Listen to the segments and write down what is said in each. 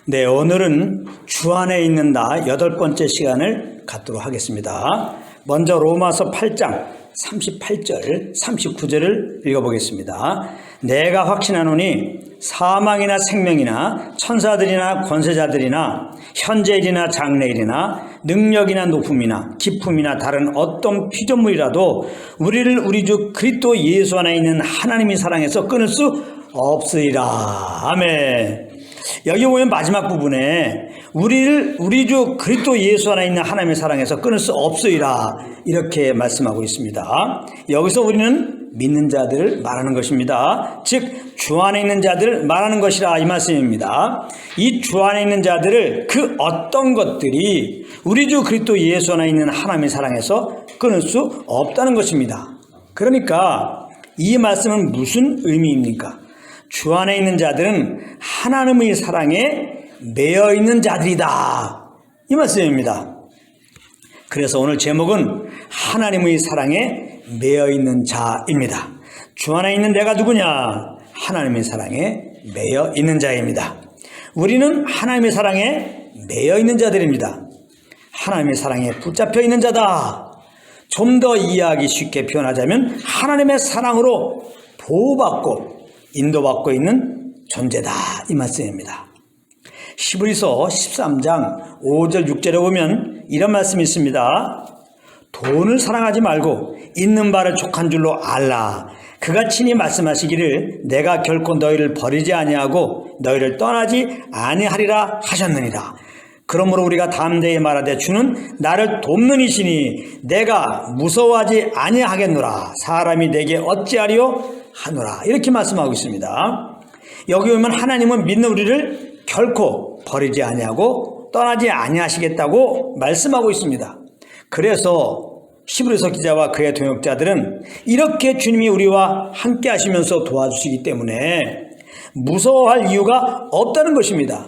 네, 오늘은 주 안에 있는다 8번째 시간을 갖도록 하겠습니다. 먼저 로마서 8장 38절, 39절을 읽어보겠습니다. 내가 확신하노니 사망이나 생명이나 천사들이나 권세자들이나 현재일이나 장래일이나 능력이나 높음이나 기품이나 다른 어떤 피조물이라도 우리를 우리 주 그리스도 예수 안에 있는 하나님이 사랑해서 끊을 수 없으리라. 아멘. 여기 보면 마지막 부분에 우리 주 그리스도 예수 안에 있는 하나님의 사랑에서 끊을 수 없으리라 이렇게 말씀하고 있습니다. 여기서 우리는 믿는 자들을 말하는 것입니다. 즉 주 안에 있는 자들을 말하는 것이라 이 말씀입니다. 이 주 안에 있는 자들을 그 어떤 것들이 우리 주 그리스도 예수 안에 있는 하나님의 사랑에서 끊을 수 없다는 것입니다. 그러니까 이 말씀은 무슨 의미입니까? 주 안에 있는 자들은 하나님의 사랑에 매여 있는 자들이다. 이 말씀입니다. 그래서 오늘 제목은 하나님의 사랑에 매여 있는 자입니다. 주 안에 있는 내가 누구냐? 하나님의 사랑에 매여 있는 자입니다. 우리는 하나님의 사랑에 매여 있는 자들입니다. 하나님의 사랑에 붙잡혀 있는 자다. 좀 더 이해하기 쉽게 표현하자면 하나님의 사랑으로 보호받고 인도받고 있는 존재다 이 말씀입니다. 히브리서 13장 5절 6절에 보면 이런 말씀이 있습니다. 돈을 사랑하지 말고 있는 바를 족한 줄로 알라. 그가 친히 말씀하시기를 내가 결코 너희를 버리지 아니하고 너희를 떠나지 아니하리라 하셨느니라. 그러므로 우리가 담대히 말하되 주는 나를 돕는 이시니 내가 무서워하지 아니하겠노라. 사람이 내게 어찌하리요 하노라. 이렇게 말씀하고 있습니다. 여기 보면 하나님은 믿는 우리를 결코 버리지 아니하고 떠나지 아니하시겠다고 말씀하고 있습니다. 그래서 히브리서 기자와 그의 동역자들은 이렇게 주님이 우리와 함께 하시면서 도와주시기 때문에 무서워할 이유가 없다는 것입니다.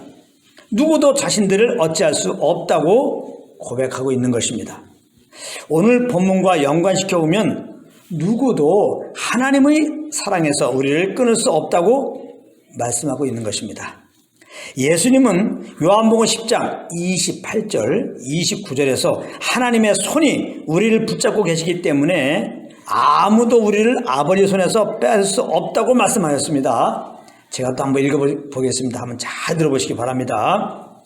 누구도 자신들을 어찌할 수 없다고 고백하고 있는 것입니다. 오늘 본문과 연관시켜 보면 누구도 하나님의 사랑에서 우리를 끊을 수 없다고 말씀하고 있는 것입니다. 예수님은 요한복음 10장 28절 29절에서 하나님의 손이 우리를 붙잡고 계시기 때문에 아무도 우리를 아버지 손에서 빼앗을 수 없다고 말씀하셨습니다. 제가 또 한번 읽어보겠습니다. 한번 잘 들어보시기 바랍니다.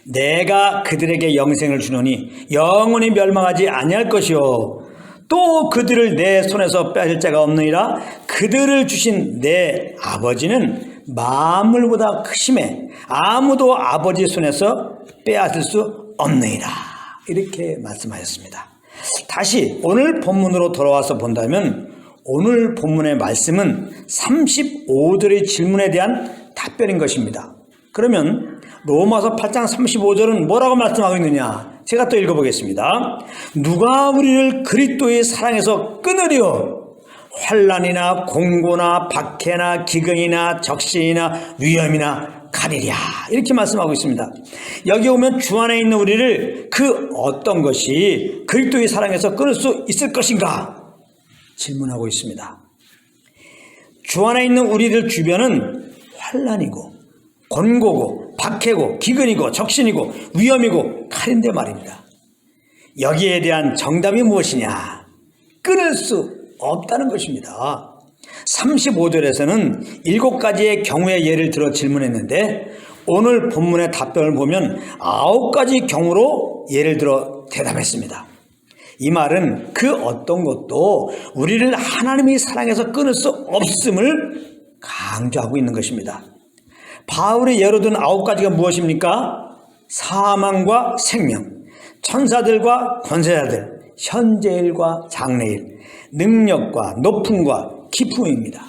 내가 그들에게 영생을 주노니 영원히 멸망하지 아니할 것이요 또 그들을 내 손에서 빼앗을 자가 없느니라. 그들을 주신 내 아버지는 만물보다 크심에 아무도 아버지 손에서 빼앗을 수 없느니라. 이렇게 말씀하셨습니다. 다시 오늘 본문으로 돌아와서 본다면 오늘 본문의 말씀은 35절의 질문에 대한 답변인 것입니다. 그러면 로마서 8장 35절은 뭐라고 말씀하고 있느냐? 제가 또 읽어보겠습니다. 누가 우리를 그리스도의 사랑에서 끊으리요? 환난이나 공고나 박해나 기근이나 적신이나 위험이나 칼이랴. 이렇게 말씀하고 있습니다. 여기 오면 주 안에 있는 우리를 그 어떤 것이 그리스도의 사랑에서 끊을 수 있을 것인가? 질문하고 있습니다. 주 안에 있는 우리들 주변은 환난이고 곤고고 박해고 기근이고 적신이고 위험이고 칼인데 말입니다. 여기에 대한 정답이 무엇이냐? 끊을 수 없다는 것입니다. 35절에서는 7가지의 경우의 예를 들어 질문했는데 오늘 본문의 답변을 보면 9가지 경우로 예를 들어 대답했습니다. 이 말은 그 어떤 것도 우리를 하나님의 사랑에서 끊을 수 없음을 강조하고 있는 것입니다. 바울이 예로 든 9가지가 무엇입니까? 사망과 생명, 천사들과 권세자들, 현재일과 장래일, 능력과 높음과 기품입니다.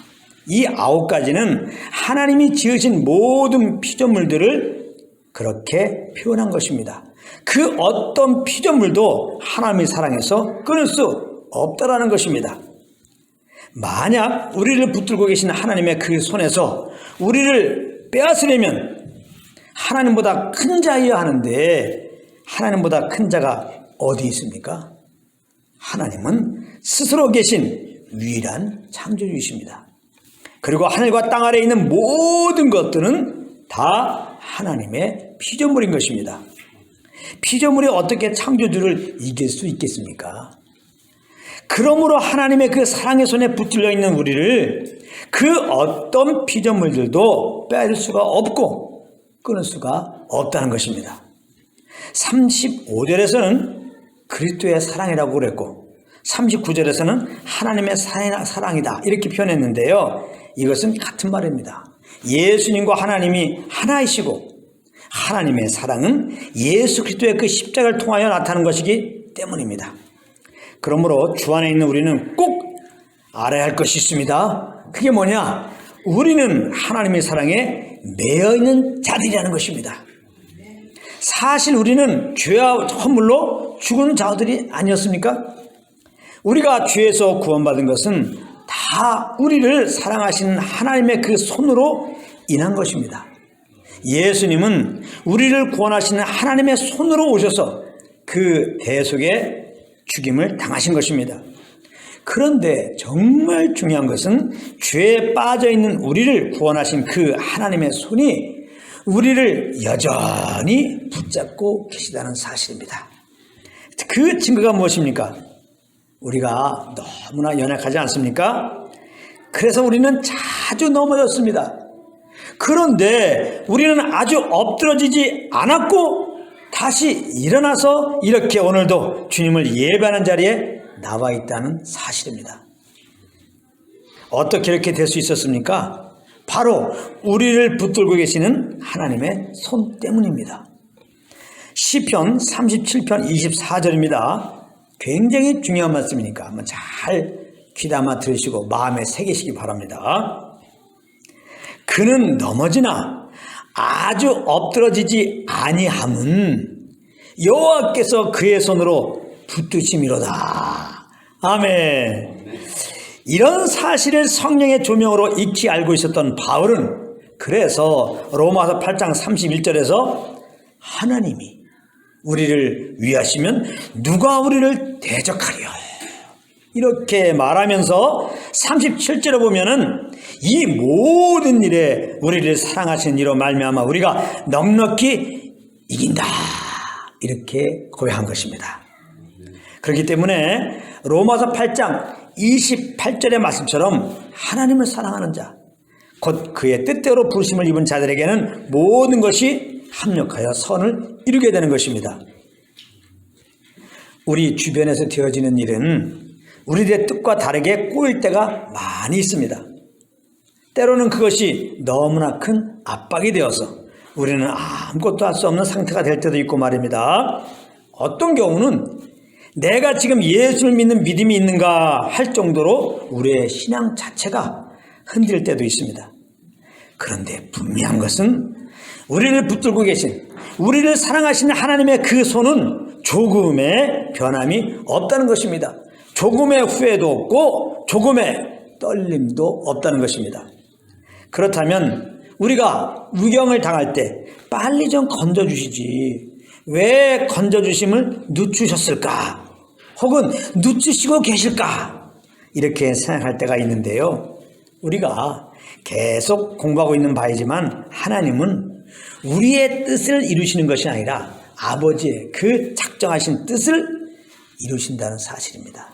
이 9가지는 하나님이 지으신 모든 피조물들을 그렇게 표현한 것입니다. 그 어떤 피조물도 하나님의 사랑에서 끊을 수 없다라는 것입니다. 만약 우리를 붙들고 계신 하나님의 그 손에서 우리를 빼앗으려면 하나님보다 큰 자여야 하는데 하나님보다 큰 자가 어디 있습니까? 하나님은 스스로 계신 유일한 창조주이십니다. 그리고 하늘과 땅 아래에 있는 모든 것들은 다 하나님의 피조물인 것입니다. 피조물이 어떻게 창조주를 이길 수 있겠습니까? 그러므로 하나님의 그 사랑의 손에 붙들려 있는 우리를 그 어떤 피조물들도 빼앗을 수가 없고 끊을 수가 없다는 것입니다. 35절에서는 그리스도의 사랑이라고 그랬고 39절에서는 하나님의 사랑이다 이렇게 표현했는데요. 이것은 같은 말입니다. 예수님과 하나님이 하나이시고 하나님의 사랑은 예수 그리스도의 그 십자가를 통하여 나타나는 것이기 때문입니다. 그러므로 주 안에 있는 우리는 꼭 알아야 할 것이 있습니다. 그게 뭐냐? 우리는 하나님의 사랑에 매여 있는 자들이라는 것입니다. 사실 우리는 죄와 허물로 죽은 자들이 아니었습니까? 우리가 죄에서 구원받은 것은 다 우리를 사랑하시는 하나님의 그 손으로 인한 것입니다. 예수님은 우리를 구원하시는 하나님의 손으로 오셔서 그 대속의 죽임을 당하신 것입니다. 그런데 정말 중요한 것은 죄에 빠져있는 우리를 구원하신 그 하나님의 손이 우리를 여전히 붙잡고 계시다는 사실입니다. 그 증거가 무엇입니까? 우리가 너무나 연약하지 않습니까? 그래서 우리는 자주 넘어졌습니다. 그런데 우리는 아주 엎드러지지 않았고 다시 일어나서 이렇게 오늘도 주님을 예배하는 자리에 나와 있다는 사실입니다. 어떻게 이렇게 될 수 있었습니까? 바로 우리를 붙들고 계시는 하나님의 손 때문입니다. 시편 37편 24절입니다. 굉장히 중요한 말씀이니까 한번 잘 귀담아 들으시고 마음에 새기시기 바랍니다. 그는 넘어지나 아주 엎드러지지 아니함은 여호와께서 그의 손으로 붙드심이로다. 아멘. 이런 사실을 성령의 조명으로 익히 알고 있었던 바울은 그래서 로마서 8장 31절에서 하나님이 우리를 위하시면 누가 우리를 대적하리요? 이렇게 말하면서 37절에 보면은 이 모든 일에 우리를 사랑하신 이로 말미암아 우리가 넉넉히 이긴다. 이렇게 고백한 것입니다. 그렇기 때문에 로마서 8장 28절의 말씀처럼 하나님을 사랑하는 자, 곧 그의 뜻대로 부르심을 입은 자들에게는 모든 것이 합력하여 선을 이루게 되는 것입니다. 우리 주변에서 되어지는 일은 우리들의 뜻과 다르게 꼬일 때가 많이 있습니다. 때로는 그것이 너무나 큰 압박이 되어서 우리는 아무것도 할 수 없는 상태가 될 때도 있고 말입니다. 어떤 경우는 내가 지금 예수를 믿는 믿음이 있는가 할 정도로 우리의 신앙 자체가 흔들릴 때도 있습니다. 그런데 분명한 것은 우리를 붙들고 계신 우리를 사랑하시는 하나님의 그 손은 조금의 변함이 없다는 것입니다. 조금의 후회도 없고 조금의 떨림도 없다는 것입니다. 그렇다면 우리가 위경을 당할 때 빨리 좀 건져주시지 왜 건져주심을 늦추셨을까? 혹은 늦추시고 계실까? 이렇게 생각할 때가 있는데요. 우리가 계속 공부하고 있는 바이지만 하나님은 우리의 뜻을 이루시는 것이 아니라 아버지의 그 작정하신 뜻을 이루신다는 사실입니다.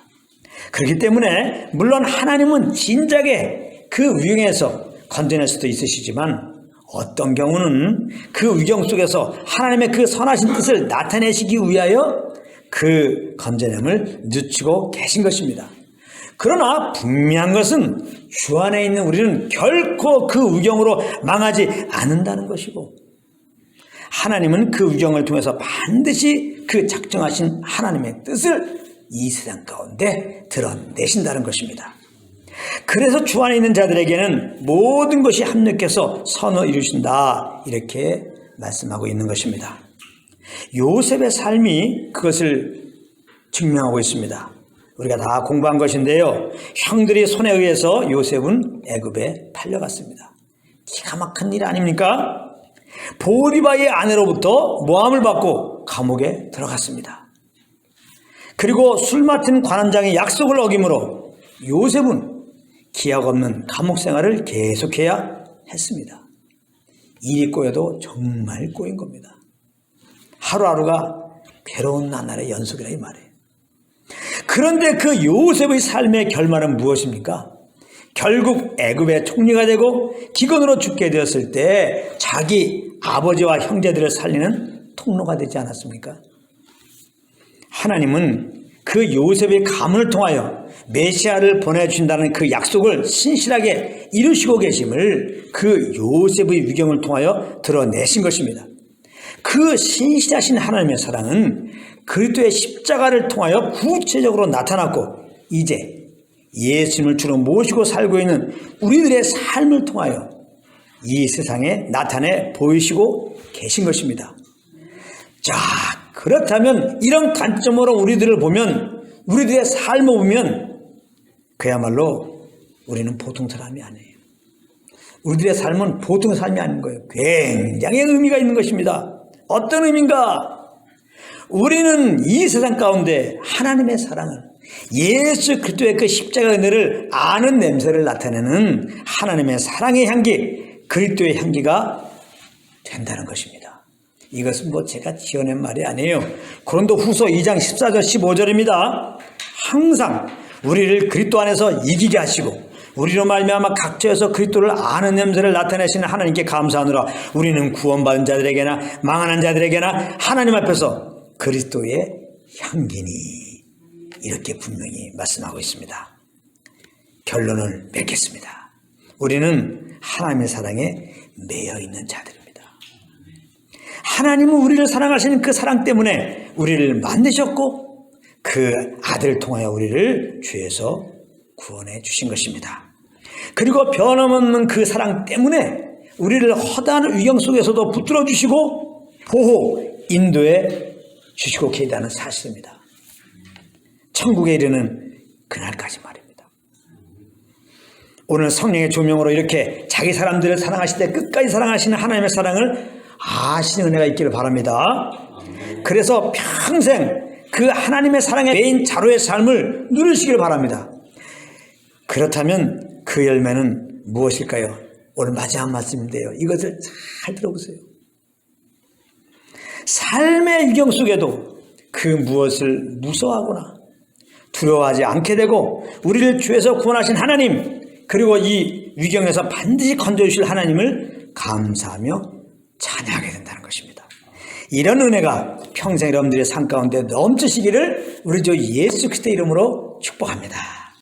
그렇기 때문에 물론 하나님은 진작에 그 위경에서 건져낼 수도 있으시지만 어떤 경우는 그 위경 속에서 하나님의 그 선하신 뜻을 나타내시기 위하여 그 건져냄을 늦추고 계신 것입니다. 그러나 분명한 것은 주 안에 있는 우리는 결코 그 위경으로 망하지 않는다는 것이고 하나님은 그 위경을 통해서 반드시 그 작정하신 하나님의 뜻을 이 세상 가운데 드러내신다는 것입니다. 그래서 주 안에 있는 자들에게는 모든 것이 합력해서 선을 이루신다 이렇게 말씀하고 있는 것입니다. 요셉의 삶이 그것을 증명하고 있습니다. 우리가 다 공부한 것인데요. 형들이 손에 의해서 요셉은 애굽에 팔려갔습니다. 기가 막힌 일 아닙니까? 보디바의 아내로부터 모함을 받고 감옥에 들어갔습니다. 그리고 술 맡은 관원장의 약속을 어기므로 요셉은 기약 없는 감옥 생활을 계속해야 했습니다. 일이 꼬여도 정말 꼬인 겁니다. 하루하루가 괴로운 나날의 연속이라 이 말이에요. 그런데 그 요셉의 삶의 결말은 무엇입니까? 결국 애굽의 총리가 되고 기근으로 죽게 되었을 때 자기 아버지와 형제들을 살리는 통로가 되지 않았습니까? 하나님은 그 요셉의 가문을 통하여 메시아를 보내주신다는 그 약속을 신실하게 이루시고 계심을 그 요셉의 위경을 통하여 드러내신 것입니다. 그 신실하신 하나님의 사랑은 그리스도의 십자가를 통하여 구체적으로 나타났고 이제 예수님을 주로 모시고 살고 있는 우리들의 삶을 통하여 이 세상에 나타내 보이시고 계신 것입니다. 자, 그렇다면 이런 관점으로 우리들을 보면, 우리들의 삶을 보면 그야말로 우리는 보통 사람이 아니에요. 우리들의 삶은 보통 삶이 아닌 거예요. 굉장히 의미가 있는 것입니다. 어떤 의미인가? 우리는 이 세상 가운데 하나님의 사랑을, 예수 그리스도의 그 십자가의 은혜를 아는 냄새를 나타내는 하나님의 사랑의 향기, 그리스도의 향기가 된다는 것입니다. 이것은 제가 지어낸 말이 아니에요. 고린도후서 2장 14절 15절입니다. 항상 우리를 그리스도 안에서 이기게 하시고 우리로 말미암아 각처에서 그리스도를 아는 냄새를 나타내시는 하나님께 감사하노라. 우리는 구원받은 자들에게나 망하는 자들에게나 하나님 앞에서 그리스도의 향기니, 이렇게 분명히 말씀하고 있습니다. 결론을 맺겠습니다. 우리는 하나님의 사랑에 매여 있는 자들입니다. 하나님은 우리를 사랑하시는 그 사랑 때문에 우리를 만드셨고 그 아들을 통하여 우리를 죄에서 구원해 주신 것입니다. 그리고 변함없는 그 사랑 때문에 우리를 허다한 위경 속에서도 붙들어 주시고 보호, 인도해 주시고 계시다는 사실입니다. 천국에 이르는 그날까지 말입니다. 오늘 성령의 조명으로 이렇게 자기 사람들을 사랑하실 때 끝까지 사랑하시는 하나님의 사랑을 아시는 은혜가 있기를 바랍니다. 그래서 평생 그 하나님의 사랑의 메인 자로의 삶을 누리시길 바랍니다. 그렇다면 그 열매는 무엇일까요? 오늘 마지막 말씀인데요. 이것을 잘 들어보세요. 삶의 위경 속에도 그 무엇을 무서워하거나 두려워하지 않게 되고 우리를 죄에서 구원하신 하나님, 그리고 이 위경에서 반드시 건져주실 하나님을 감사하며 찬양하게 된다는 것입니다. 이런 은혜가 평생 여러분들의 삶 가운데 넘치시기를 우리 주 예수 그리스도의 이름으로 축복합니다.